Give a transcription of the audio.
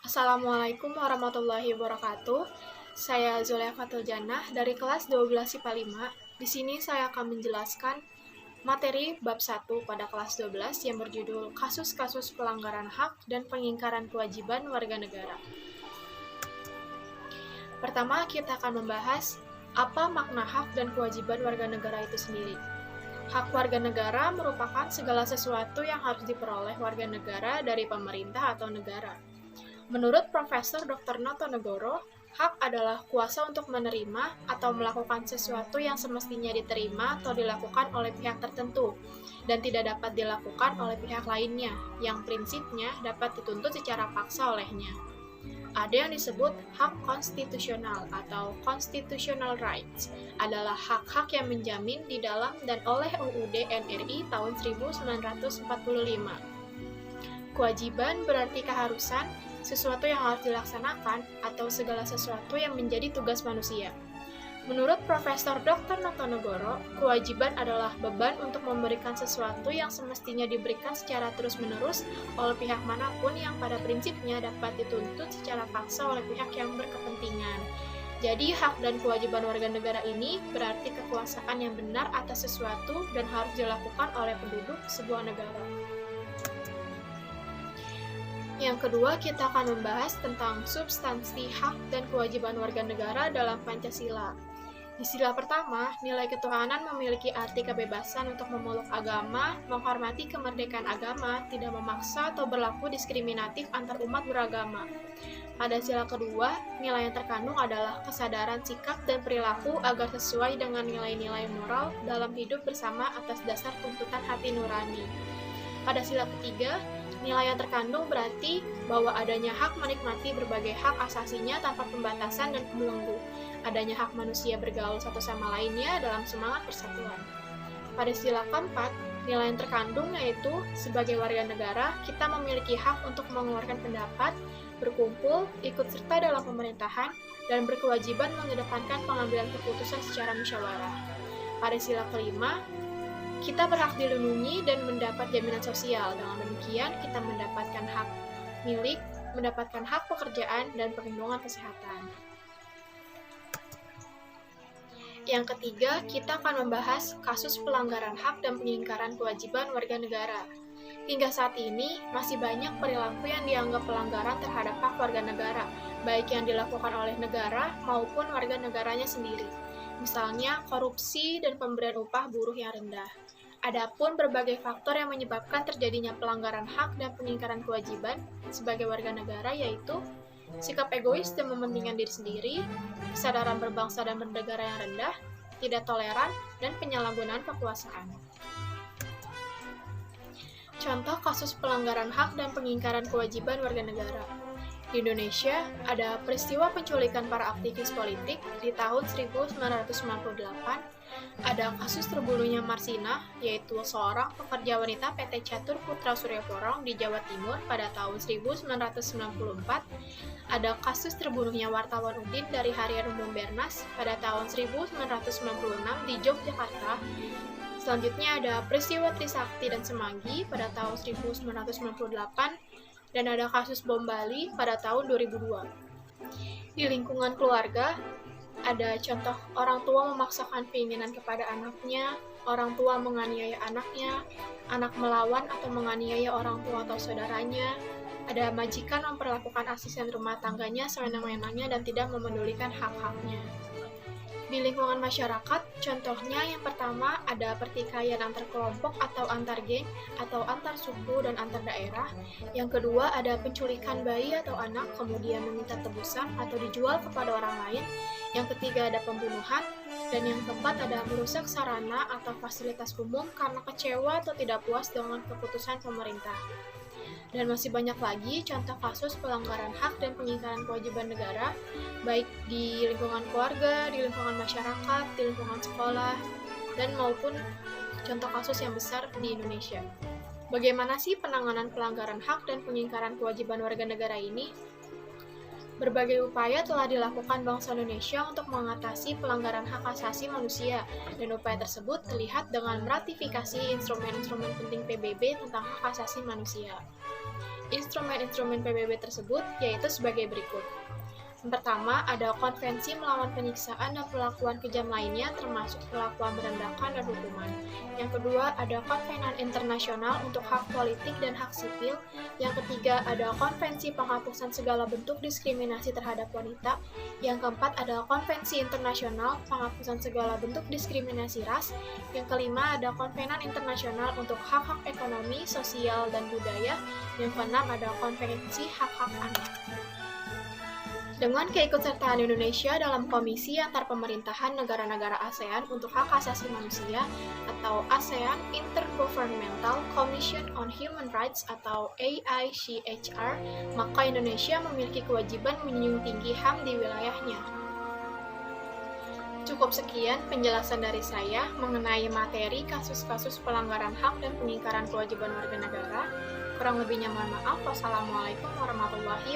Assalamualaikum warahmatullahi wabarakatuh. Saya Zulekha Jannah dari kelas 12 IPA 5. Di sini saya akan menjelaskan materi bab 1 pada kelas 12 yang berjudul Kasus-kasus pelanggaran hak dan pengingkaran kewajiban warga negara. Pertama, kita akan membahas apa makna hak dan kewajiban warga negara itu sendiri. Hak warga negara merupakan segala sesuatu yang harus diperoleh warga negara dari pemerintah atau negara. Menurut Profesor Dr. Noto Negoro, hak adalah kuasa untuk menerima atau melakukan sesuatu yang semestinya diterima atau dilakukan oleh pihak tertentu dan tidak dapat dilakukan oleh pihak lainnya, yang prinsipnya dapat dituntut secara paksa olehnya. Ada yang disebut hak konstitusional atau constitutional rights, adalah hak-hak yang menjamin di dalam dan oleh UUD NRI tahun 1945. Kewajiban berarti keharusan, sesuatu yang harus dilaksanakan, atau segala sesuatu yang menjadi tugas manusia. Menurut Profesor Dr. Noto Negoro, kewajiban adalah beban untuk memberikan sesuatu yang semestinya diberikan secara terus-menerus oleh pihak manapun yang pada prinsipnya dapat dituntut secara paksa oleh pihak yang berkepentingan. Jadi, hak dan kewajiban warga negara ini berarti kekuasaan yang benar atas sesuatu dan harus dilakukan oleh penduduk sebuah negara. Yang kedua, kita akan membahas tentang substansi hak dan kewajiban warga negara dalam Pancasila. Di sila pertama, nilai ketuhanan memiliki arti kebebasan untuk memeluk agama, menghormati kemerdekaan agama, tidak memaksa atau berlaku diskriminatif antar umat beragama. Pada sila kedua, nilai yang terkandung adalah kesadaran sikap dan perilaku agar sesuai dengan nilai-nilai moral dalam hidup bersama atas dasar tuntutan hati nurani. Pada sila ketiga, nilai yang terkandung berarti bahwa adanya hak menikmati berbagai hak asasinya tanpa pembatasan dan pembelenggu. Adanya hak manusia bergaul satu sama lainnya dalam semangat persatuan. Pada sila keempat, nilai yang terkandung yaitu sebagai warga negara, kita memiliki hak untuk mengeluarkan pendapat, berkumpul, ikut serta dalam pemerintahan, dan berkewajiban mengedepankan pengambilan keputusan secara musyawarah. Pada sila kelima, kita berhak dilindungi dan mendapat jaminan sosial. Dengan demikian, kita mendapatkan hak milik, mendapatkan hak pekerjaan, dan perlindungan kesehatan. Yang ketiga, kita akan membahas kasus pelanggaran hak dan pengingkaran kewajiban warga negara. Hingga saat ini, masih banyak perilaku yang dianggap pelanggaran terhadap hak warga negara, baik yang dilakukan oleh negara maupun warga negaranya sendiri. Misalnya, korupsi dan pemberian upah buruh yang rendah. Adapun berbagai faktor yang menyebabkan terjadinya pelanggaran hak dan pengingkaran kewajiban sebagai warga negara yaitu sikap egois dan mementingkan diri sendiri, kesadaran berbangsa dan bernegara yang rendah, tidak toleran, dan penyalahgunaan kekuasaan. Contoh kasus pelanggaran hak dan pengingkaran kewajiban warga negara. Di Indonesia, ada peristiwa penculikan para aktivis politik di tahun 1998, ada kasus terbunuhnya Marsina, yaitu seorang pekerja wanita PT Catur Putra Surya Porong di Jawa Timur pada tahun 1994, ada kasus terbunuhnya wartawan Udin dari Harian Umum Bernas pada tahun 1996 di Yogyakarta. Selanjutnya ada peristiwa Trisakti dan Semanggi pada tahun 1998, dan ada kasus bom Bali pada tahun 2002. Di lingkungan keluarga, ada contoh orang tua memaksakan keinginan kepada anaknya, orang tua menganiaya anaknya, anak melawan atau menganiaya orang tua atau saudaranya, ada majikan memperlakukan asisten rumah tangganya sewenang-wenangnya dan tidak memedulikan hak-haknya. Di lingkungan masyarakat, contohnya yang pertama ada pertikaian antar kelompok atau antar geng atau antar suku dan antar daerah. Yang kedua ada penculikan bayi atau anak kemudian meminta tebusan atau dijual kepada orang lain. Yang ketiga ada pembunuhan. Dan yang keempat ada merusak sarana atau fasilitas umum karena kecewa atau tidak puas dengan keputusan pemerintah. Dan masih banyak lagi contoh kasus pelanggaran hak dan pengingkaran kewajiban negara, baik di lingkungan keluarga, di lingkungan masyarakat, di lingkungan sekolah, dan maupun contoh kasus yang besar di Indonesia. Bagaimana sih penanganan pelanggaran hak dan pengingkaran kewajiban warga negara ini? Berbagai upaya telah dilakukan bangsa Indonesia untuk mengatasi pelanggaran hak asasi manusia, dan upaya tersebut terlihat dengan meratifikasi instrumen-instrumen penting PBB tentang hak asasi manusia. Instrumen-instrumen PBB tersebut yaitu sebagai berikut. Yang pertama, ada konvensi melawan penyiksaan dan perlakuan kejam lainnya termasuk perlakuan merendahkan dan hukuman. Yang kedua, ada konvenan internasional untuk hak politik dan hak sipil. Yang ketiga, ada konvensi penghapusan segala bentuk diskriminasi terhadap wanita. Yang keempat, ada konvensi internasional penghapusan segala bentuk diskriminasi ras. Yang kelima, ada konvenan internasional untuk hak-hak ekonomi, sosial, dan budaya. Yang keenam, ada konvensi hak-hak anak. Dengan keikutsertaan Indonesia dalam Komisi Antar Pemerintahan Negara-negara ASEAN untuk Hak Asasi Manusia atau ASEAN Intergovernmental Commission on Human Rights atau AICHR, maka Indonesia memiliki kewajiban menjunjung tinggi HAM di wilayahnya. Cukup sekian penjelasan dari saya mengenai materi kasus-kasus pelanggaran HAM dan pengingkaran kewajiban warga negara. Kurang lebihnya mohon maaf. Wassalamualaikum warahmatullahi